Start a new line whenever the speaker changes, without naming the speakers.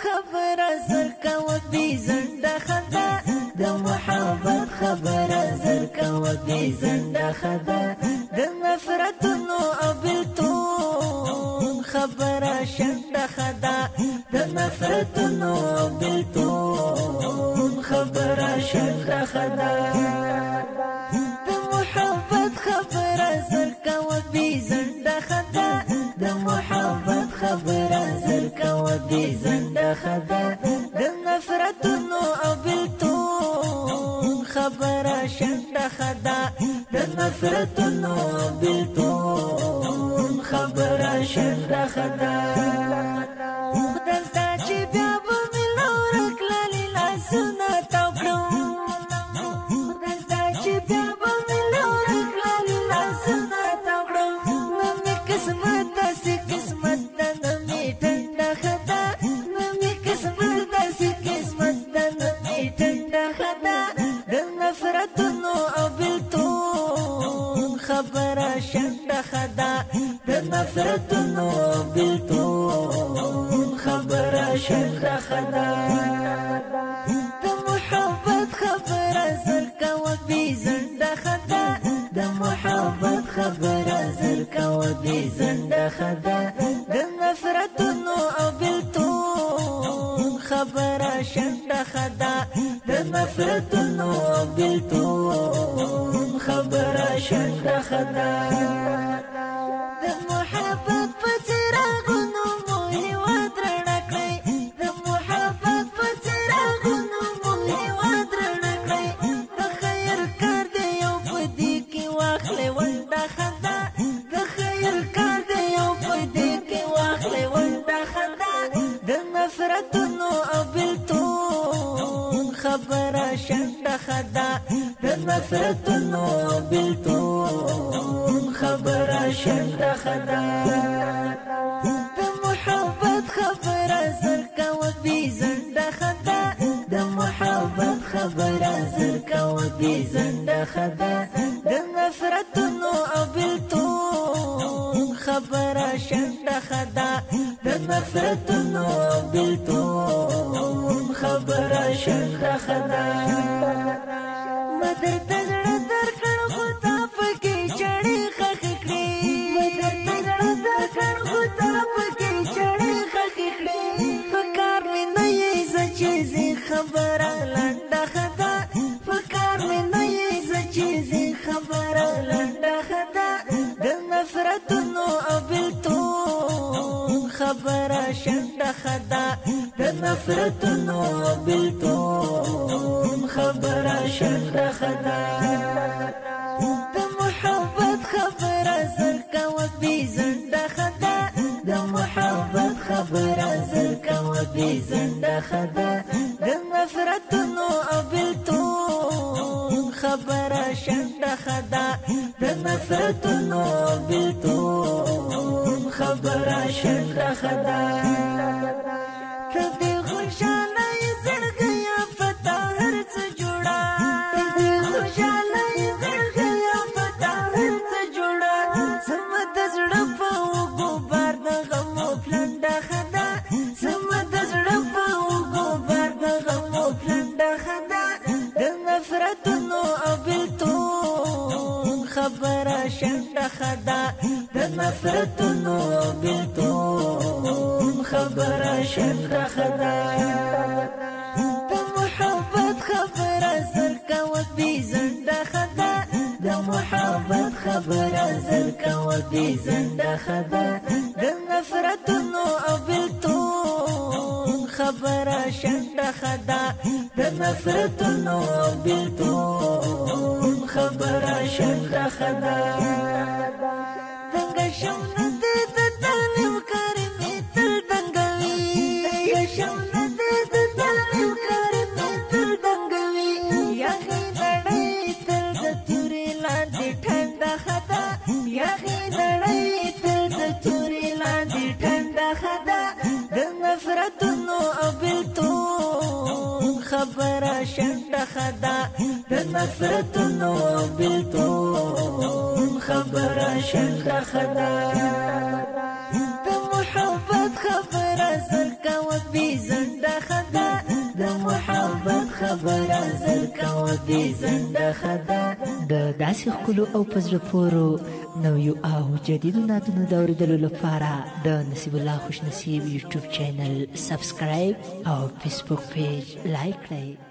خبر زرکا و بی زند خدا د محبت خبر زرکا و بی زند خدا د نفرتونو او بلتون خبر شند خدا د نفرتونو او بلتون خبر شند خدا د محبت خبر زرکا و بی زند خدا د محبت خبر زرکا و بی زند خدا د نفرتونو او بلتون خبر شند خدا د نفرتونو او بلتون خبر شند خدا خدای چې بیا به ملو رکللی لاسونه تاو کړم خدای چې بیا به ملو رکللی لاسونه تاو کړم نو مې قسمت داسې قسمت ده نو مې ټنډه خدا نو مې قسمت داسې قسمت ده نو مې ټنډه خدا د نفرتونو او بلتون خبره شنډه خدا د نفرتونو او بلتون خبره شنډه خدا د محبت خبره زرکا و بی زنده خدا د محبت خبره زرکا و بی زنده خدا د نفرتونو او بلتون خبره شنډه خدا د نفرتونو او بلتون خبره شنډه خدا د محبت په څراغونو مو هېواد رڼا کړئ د محبت په څراغونو مو هېواد رڼا کړئ د خیر کار دی یو په دې کې واخلئ ونډه خدا د خیر کار دی یو په دې کې واخلئ ونډه خدا د نفرتونو او بلتون خبره شنډه خدا د نفرتونو او بلتون خبره شنډه خدا د محبت خبره زرکا و بی زنده خدا د محبت خبره زرکا و بی زنده خدا د نفرتونو او بلتون خبره شنډه خدا د نفرتونو او بلتون خبره شنډه خدا مدر تزړه درکړ خو تا پکې چړې خخ کړې مدر تزړه درکړ خو تا پکې چړې خخ کړې فکر مې نه یې زچې خبره لنډه خدا فکر مې نه یې زچې خبره لنډه خدا د نفرتونو او بلتون خبره شنډه خدا د نفرتونو او بلتون خبره شنډه خدا د محبت خبره زرکا و بی زنده خدا د محبت خبره زرکا و بی زنده خدا د نفرتونو او بلتون خبره شنډه خدا د نفرتونو او بلتون خبره شنډه خدا ته دې خوشاله یې زړګیا پتا هر څه جوړه ته دې خوشاله یې زړګیا پتا هر څه جوړه زما د زړه په اوږو بار د غمو پلنډه خدا زما د زړه په اوږو بار د غمو پلنډه خدا د نفرتونو او بلتون خبره شنډه خدا د نفرتونو او بلتون خبره شنډه خدا د محبت خبره زرکا و بی زنده خدا د محبت خبره زرکا و بی زنده خدا د نفرتونو او بلتون خبره شنډه خدا د نفرتونو او بلتون خبره شنډه خدا څنګه شونه دې د تعلیم کاری مې تر دنګوي څنګه شونه دې د تعلیم کاری مې تر دنګوي یخې نړۍ تر د تورې لاندې ټنډه خدا یخې نړۍ تر د تورې لاندې ټنډه خدا د نفرتونو او بلتون خبره شنډه خدا د نفرتونو او بلتون خبره شنډه خدا د محبت خبره زرکا کوه بی زنده خدا د محبت خبره زر کوه بی زنده خدا د داسې ښکلو او په زړه پورو نویو او جدیدو نعتونو د اورېدلو لپاره د نصیب الله خوش نصیب یوټیوب چینل سبسکرایب او فیسبوک پیج لایک کړئ.